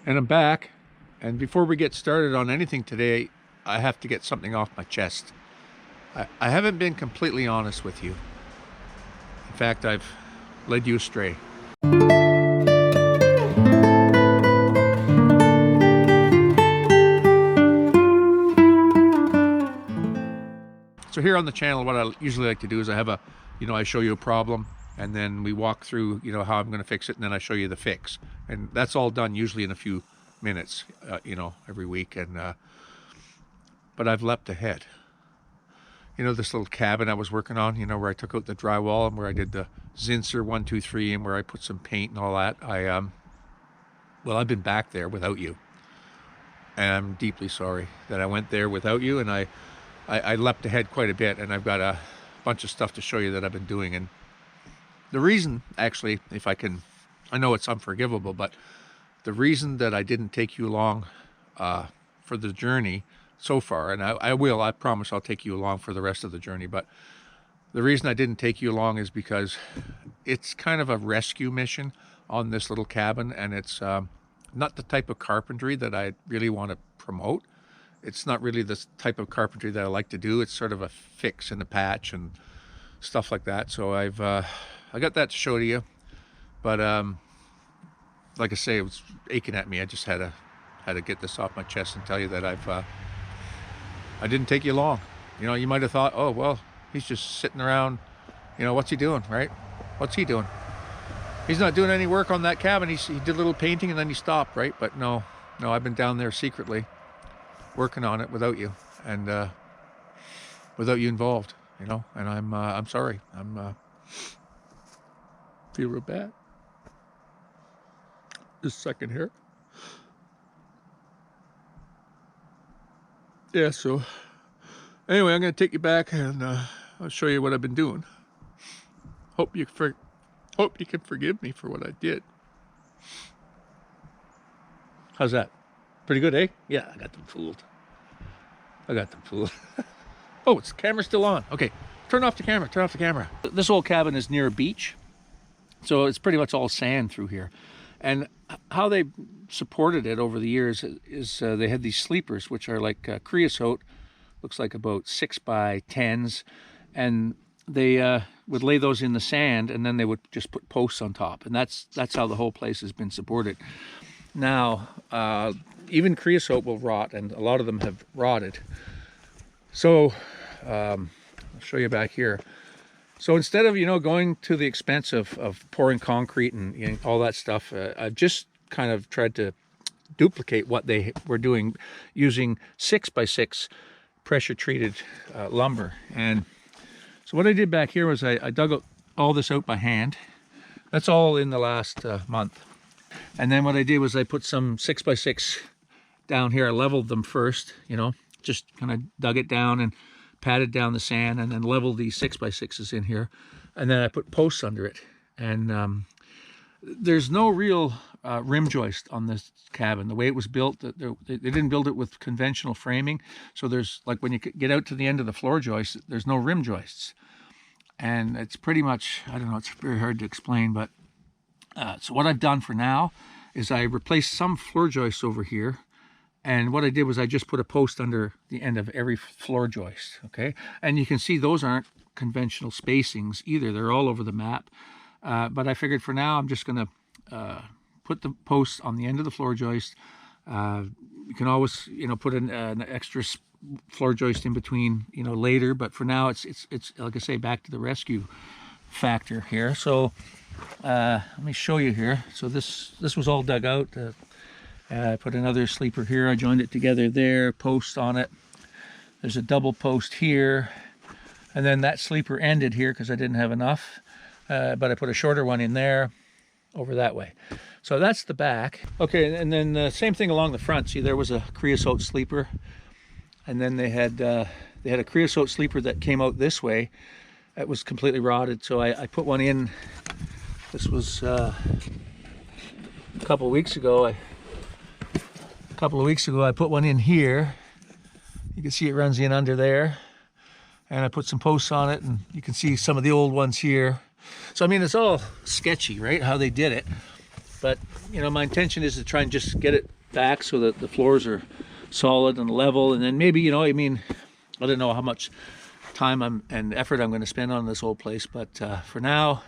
And I'm back, and before we get started on anything today, I have to get something off my chest. I haven't been completely honest with you. In fact, I've led you astray. So here on the channel, what I usually like to do is I show you a problem, and then we walk through, how I'm going to fix it, and then I show you the fix. And that's all done usually in a few minutes, every week. And but I've leapt ahead. This little cabin I was working on, where I took out the drywall and where I did the Zinsser 1, 2, 3, and where I put some paint and all that. I've been back there without you, and I'm deeply sorry that I went there without you. And I leapt ahead quite a bit, and I've got a bunch of stuff to show you that I've been doing. And the reason, actually, if I can, I know it's unforgivable, but the reason that I didn't take you along for the journey so far, and I promise I'll take you along for the rest of the journey, but the reason I didn't take you along is because it's kind of a rescue mission on this little cabin, and it's not the type of carpentry that I really want to promote. It's not really the type of carpentry that I like to do. It's sort of a fix and a patch and stuff like that. So I got that to show to you, but like I say, it was aching at me. I just had to get this off my chest and tell you that I didn't take you along. You might have thought, oh well, he's just sitting around. What's he doing, right? What's he doing? He's not doing any work on that cabin. He did a little painting and then he stopped, right? But no, I've been down there secretly working on it without you, and without you involved. And I'm sorry. Feel real bad. Just a second here. Yeah, so anyway, I'm going to take you back, and I'll show you what I've been doing. Hope you can forgive me for what I did. How's that? Pretty good, eh? Yeah, I got them fooled. Oh, the camera's still on. Okay, turn off the camera. This old cabin is near a beach, so it's pretty much all sand through here. And how they supported it over the years is they had these sleepers, which are like creosote, looks like about 6x10s, and they would lay those in the sand, and then they would just put posts on top, and that's how the whole place has been supported. Now, even creosote will rot, and a lot of them have rotted. So I'll show you back here. So instead of going to the expense of pouring concrete and all that stuff, I've just kind of tried to duplicate what they were doing using 6x6 pressure treated lumber. And so what I did back here was I dug all this out by hand. That's all in the last month. And then what I did was I put some 6x6 down here. I leveled them first, just kind of dug it down and patted down the sand, and then leveled these 6x6s in here, and then I put posts under it. And there's no real rim joist on this cabin. The way it was built, they didn't build it with conventional framing, so there's, like, when you get out to the end of the floor joist, there's no rim joists. And it's pretty much, I don't know, it's very hard to explain, but so what I've done for now is I replaced some floor joists over here. And what I did was I just put a post under the end of every floor joist, okay? And you can see those aren't conventional spacings either. They're all over the map. But I figured for now I'm just going to put the posts on the end of the floor joist. You can always, put an extra floor joist in between, later. But for now, it's like I say, back to the rescue factor here. So let me show you here. So this was all dug out. I put another sleeper here. I joined it together there, post on it. There's a double post here. And then that sleeper ended here because I didn't have enough. But I put a shorter one in there over that way. So that's the back. Okay, and then same thing along the front. See, there was a creosote sleeper. And then they had a creosote sleeper that came out this way. It was completely rotted. So I put one in. This was a couple of weeks ago. I put one in here. You can see it runs in under there, and I put some posts on it, and you can see some of the old ones here. So I mean, it's all sketchy, right, how they did it, but you know, my intention is to try and just get it back so that the floors are solid and level, and then maybe, you know, I mean, I don't know how much time and effort I'm going to spend on this whole place, but for now,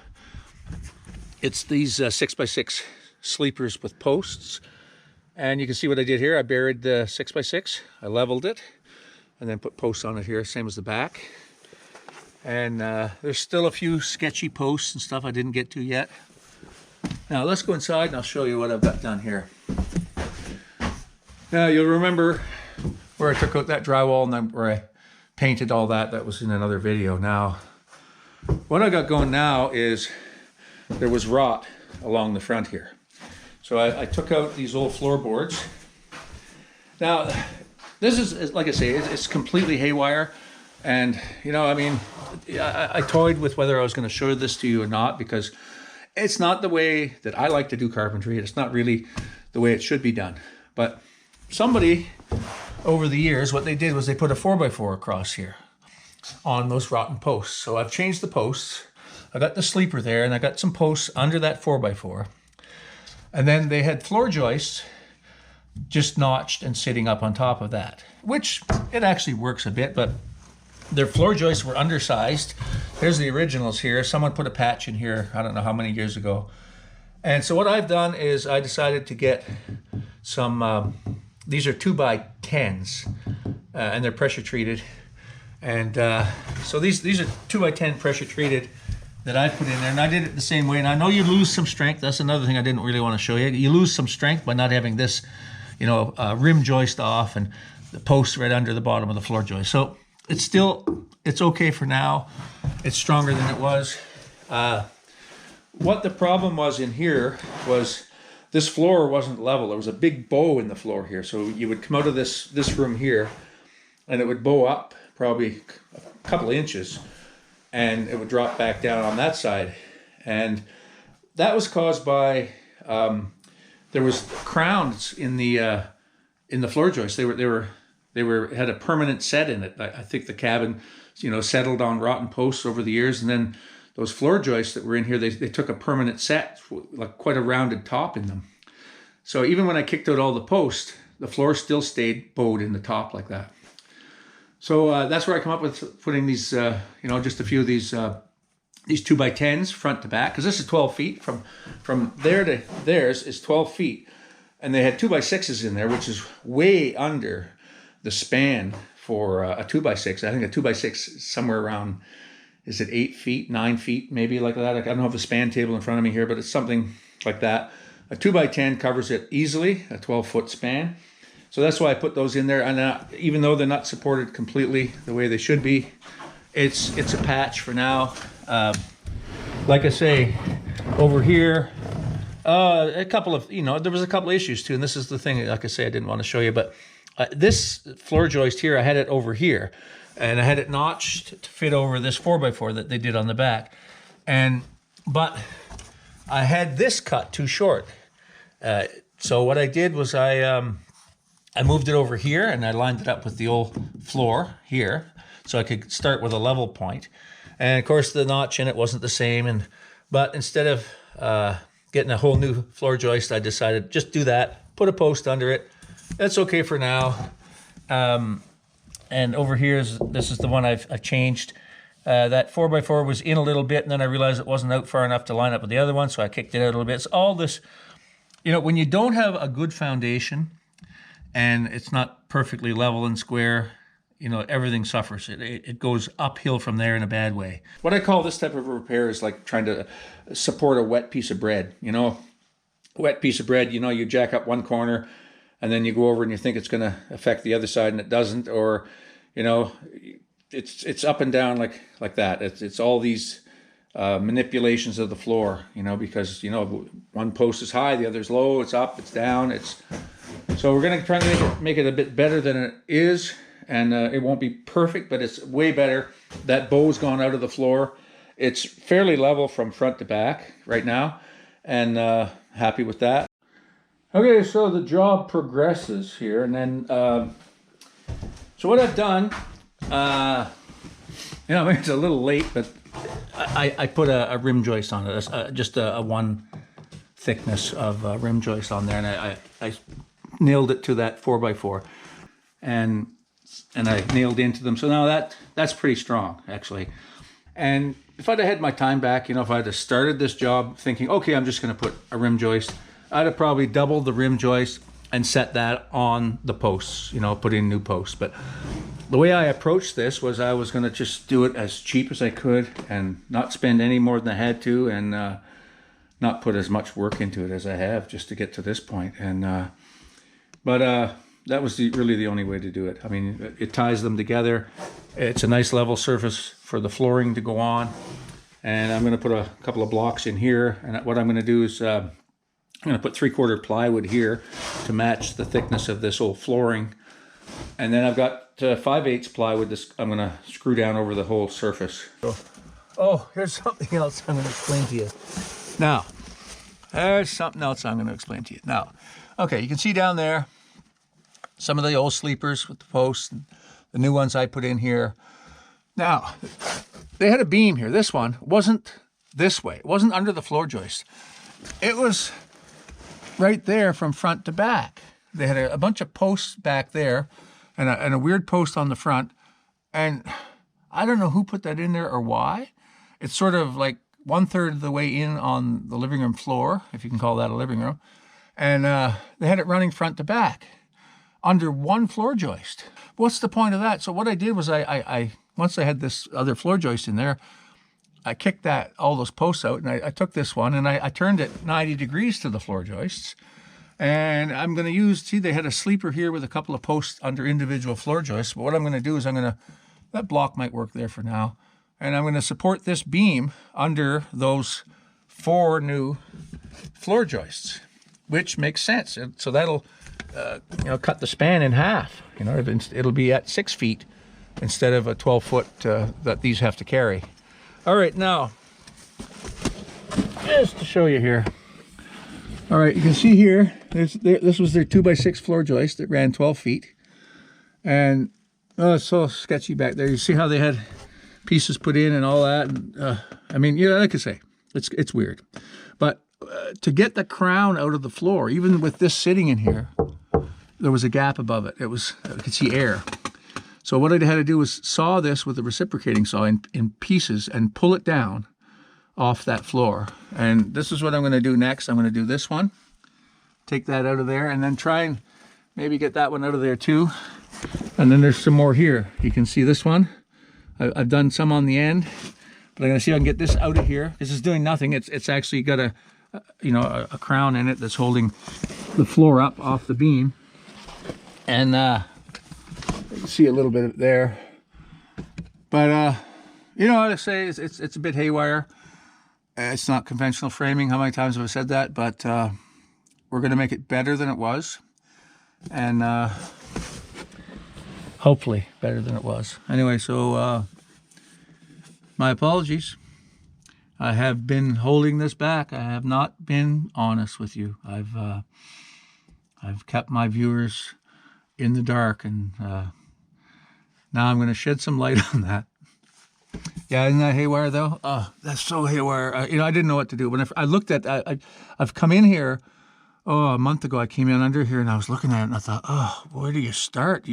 it's these 6x6 sleepers with posts. And you can see what I did here. I buried the 6x6, I leveled it, and then put posts on it here, same as the back. And there's still a few sketchy posts and stuff I didn't get to yet. Now let's go inside and I'll show you what I've got done here. Now you'll remember where I took out that drywall and then where I painted all that. That was in another video. Now, what I got going now is there was rot along the front here. So I took out these old floorboards. Now, this is, like I say, it's completely haywire. And, you know, I mean, I toyed with whether I was going to show this to you or not, because it's not the way that I like to do carpentry. It's not really the way it should be done. But somebody over the years, what they did was they put a 4x4 across here on those rotten posts. So I've changed the posts. I got the sleeper there, and I got some posts under that 4x4. And then they had floor joists just notched and sitting up on top of that, which it actually works a bit, but their floor joists were undersized. Here's the originals here. Someone put a patch in here, I don't know how many years ago. And so what I've done is I decided to get some, these are 2x10s, and they're pressure treated. And so these are 2x10 pressure treated that I put in there, and I did it the same way. And I know you lose some strength. That's another thing I didn't really want to show you. You lose some strength by not having this, you know, rim joist off and the post right under the bottom of the floor joist. So it's still, it's okay for now. It's stronger than it was. What the problem was in here was this floor wasn't level. There was a big bow in the floor here. So you would come out of this room here, and it would bow up probably a couple of inches, and it would drop back down on that side. And that was caused by, there was crowns in the floor joists. They had a permanent set in it. I think the cabin, you know, settled on rotten posts over the years, and then those floor joists that were in here, they took a permanent set, like quite a rounded top in them. So even when I kicked out all the posts, the floor still stayed bowed in the top like that. So that's where I come up with putting these, you know, just a few of these 2x10s front to back, because this is 12 feet. From there to theirs is 12 feet. And they had 2x6s in there, which is way under the span for a 2x6. I think a 2x6 is somewhere around, is it 8 feet, 9 feet, maybe like that? I don't have the span table in front of me here, but it's something like that. A 2x10 covers it easily, a 12-foot span. So that's why I put those in there. And even though they're not supported completely the way they should be, it's a patch for now. Like I say, over here, a couple of, you know, there was a couple of issues too. And this is the thing, like I say, I didn't want to show you, but this floor joist here, I had it over here, and I had it notched to fit over this 4x4 that they did on the back. But I had this cut too short. So what I did was I moved it over here, and I lined it up with the old floor here, so I could start with a level point. And of course the notch in it wasn't the same, but instead of getting a whole new floor joist, I decided just do that, put a post under it. That's okay for now. And over here, this is the one I've changed. That 4x4 was in a little bit, and then I realized it wasn't out far enough to line up with the other one, so I kicked it out a little bit. So all this, you know, when you don't have a good foundation and it's not perfectly level and square, you know, everything suffers. It goes uphill from there in a bad way. What I call this type of repair is like trying to support a wet piece of bread. You know, wet piece of bread, you know, you jack up one corner, and then you go over and you think it's going to affect the other side, and it doesn't. Or, you know, it's up and down like that. It's all these manipulations of the floor, you know, because, you know, one post is high, the other's low, it's up, it's down. So we're going to try to make it a bit better than it is, and it won't be perfect, but it's way better. That bow's gone out of the floor. It's fairly level from front to back right now, and happy with that. Okay, so the job progresses here, and then so what I've done, you know, maybe it's a little late, but I put a rim joist on it, just a 1/3 thickness of rim joist on there, and I nailed it to that 4x4, and I nailed into them. So now that's pretty strong, actually. And if I'd have had my time back, you know, if I'd have started this job thinking, okay, I'm just going to put a rim joist, I'd have probably doubled the rim joist and set that on the posts, you know, put in new posts. But the way I approached this was I was going to just do it as cheap as I could and not spend any more than I had to, and not put as much work into it as I have just to get to this point. And but that was really the only way to do it. I mean, it ties them together. It's a nice level surface for the flooring to go on. And I'm going to put a couple of blocks in here. And what I'm going to do is I'm going to put 3/4 plywood here to match the thickness of this old flooring. And then I've got 5/8 plywood I'm going to screw down over the whole surface. Oh, here's something else I'm going to explain to you. Now, there's something else I'm going to explain to you. Now, okay, you can see down there some of the old sleepers with the posts, and the new ones I put in here. Now, they had a beam here. This one wasn't this way. It wasn't under the floor joist. It was right there from front to back. They had a bunch of posts back there and a weird post on the front. And I don't know who put that in there or why. It's sort of like 1/3 of the way in on the living room floor, if you can call that a living room. And they had it running front to back under one floor joist. What's the point of that? So what I did was I once I had this other floor joist in there, I kicked all those posts out, and I took this one and I turned it 90 degrees to the floor joists. And I'm going to use, see, they had a sleeper here with a couple of posts under individual floor joists. But what I'm going to do is that block might work there for now. And I'm going to support this beam under those 4 new floor joists, which makes sense. And so that'll cut the span in half. You know, it'll be at 6 feet instead of a 12-foot that these have to carry. All right, now, just to show you here. All right, you can see here, this was their 2x6 floor joist that ran 12 feet. And it's so sketchy back there. You see how they had pieces put in and all that. And, I mean, you know, like I say, it's weird. But to get the crown out of the floor, even with this sitting in here, there was a gap above it. I could see air. So what I had to do was saw this with a reciprocating saw in pieces and pull it down off that floor. And this is what I'm going to do next. I'm going to do this one, take that out of there, and then try and maybe get that one out of there too. And then there's some more here. You can see this one. I've done some on the end, but I'm going to see if I can get this out of here. This is doing nothing. It's actually got a crown in it that's holding the floor up off the beam. And you can see a little bit of it there. But you know what I say, it's a bit haywire. It's not conventional framing. How many times have I said that? But we're going to make it better than it was. And hopefully better than it was. Anyway, so my apologies. I have been holding this back. I have not been honest with you. I've kept my viewers in the dark, and now I'm going to shed some light on that. Yeah, isn't that haywire though? Oh, that's so haywire. I didn't know what to do. When I looked at, I've come in here. Oh, a month ago I came in under here and I was looking at it and I thought, oh, where do you start?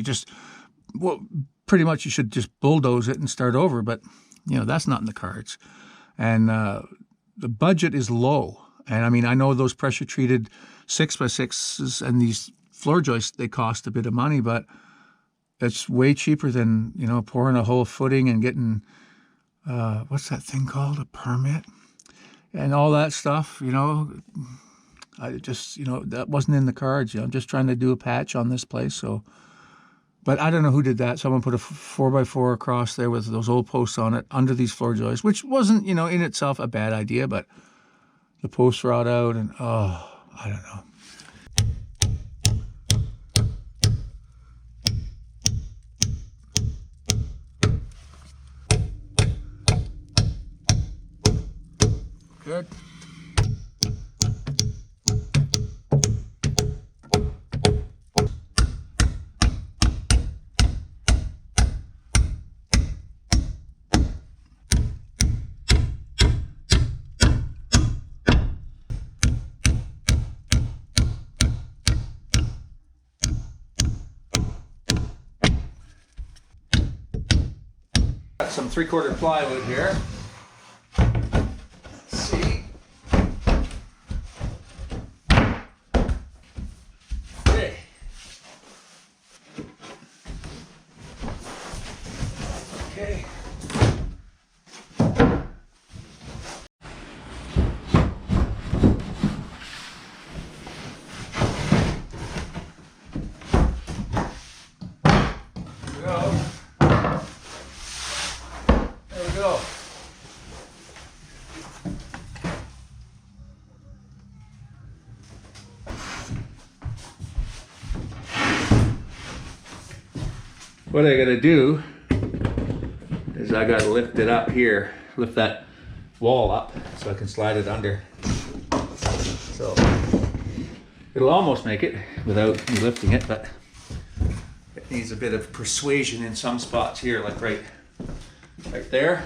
Pretty much you should just bulldoze it and start over. But that's not in the cards. And the budget is low. And I mean, I know those pressure treated 6x6s and these floor joists, they cost a bit of money, but it's way cheaper than, pouring a whole footing and getting, what's that thing called? A permit and all that stuff, I just, that wasn't in the cards. I'm just trying to do a patch on this place. So, but I don't know who did that. Someone put a 4x4 across there with those old posts on it under these floor joists, which wasn't, in itself a bad idea, but the posts rot out and, I don't know. Good. some 3/4 plywood here. Let's see. Okay. Okay. What I gotta do is I gotta lift it up here, lift that wall up so I can slide it under. So it'll almost make it without me lifting it, but it needs a bit of persuasion in some spots here, like right there.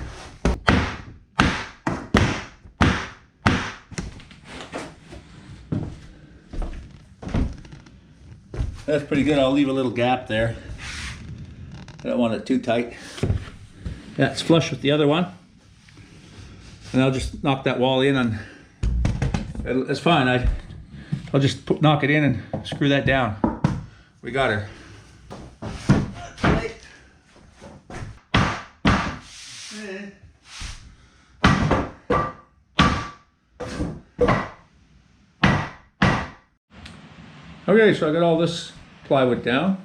That's pretty good. I'll leave a little gap there. I don't want it too tight. Yeah, it's flush with the other one. And I'll just knock that wall in, and it's fine. I'll just knock it in and screw that down. We got her. Okay, so I got all this plywood down.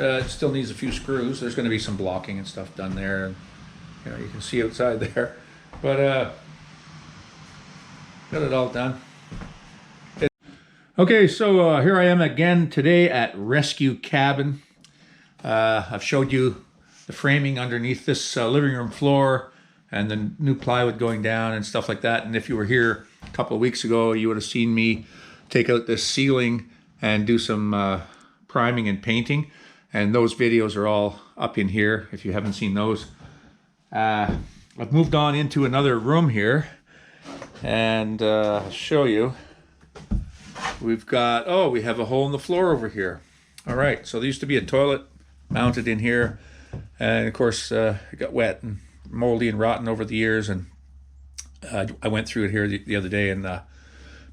It still needs a few screws. There's going to be some blocking and stuff done there, and you know, you can see outside there, but got it all done. Okay, so here I am again today at Rescue Cabin. I've showed you the framing underneath this living room floor and the new plywood going down and stuff like that. And if you were here a couple of weeks ago, you would have seen me take out this ceiling and do some priming and painting. And those videos are all up in here if you haven't seen those. I've moved on into another room here, and I'll show you. We've got, oh, we have a hole in the floor over here. All right, so there used to be a toilet mounted in here, and of course it got wet and moldy and rotten over the years, and I went through it here the other day and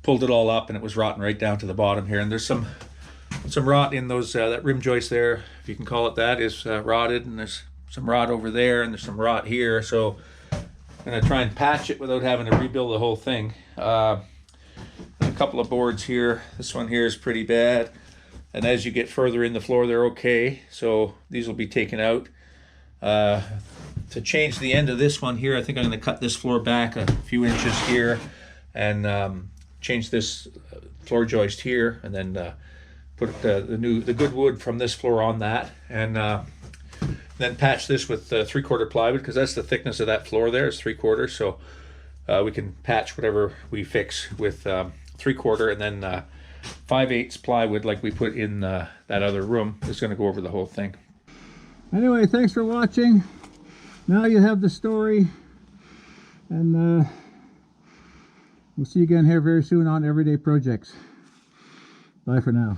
pulled it all up, and it was rotten right down to the bottom here. And there's some rot in those, that rim joist there, if you can call it that, is rotted, and there's some rot over there, and there's some rot here. So I'm gonna try and patch it without having to rebuild the whole thing. A couple of boards here. This one here is pretty bad, and as you get further in the floor, they're okay. So these will be taken out. To change the end of this one here, I think I'm gonna cut this floor back a few inches here, and change this floor joist here, and then put the good wood from this floor on that, and then patch this with 3/4 plywood, because that's the thickness of that floor there, is 3/4. So we can patch whatever we fix with 3/4, and then 5/8 plywood like we put in that other room is going to go over the whole thing. Anyway, thanks for watching. Now you have the story, and we'll see you again here very soon on Everyday Projects. Bye for now.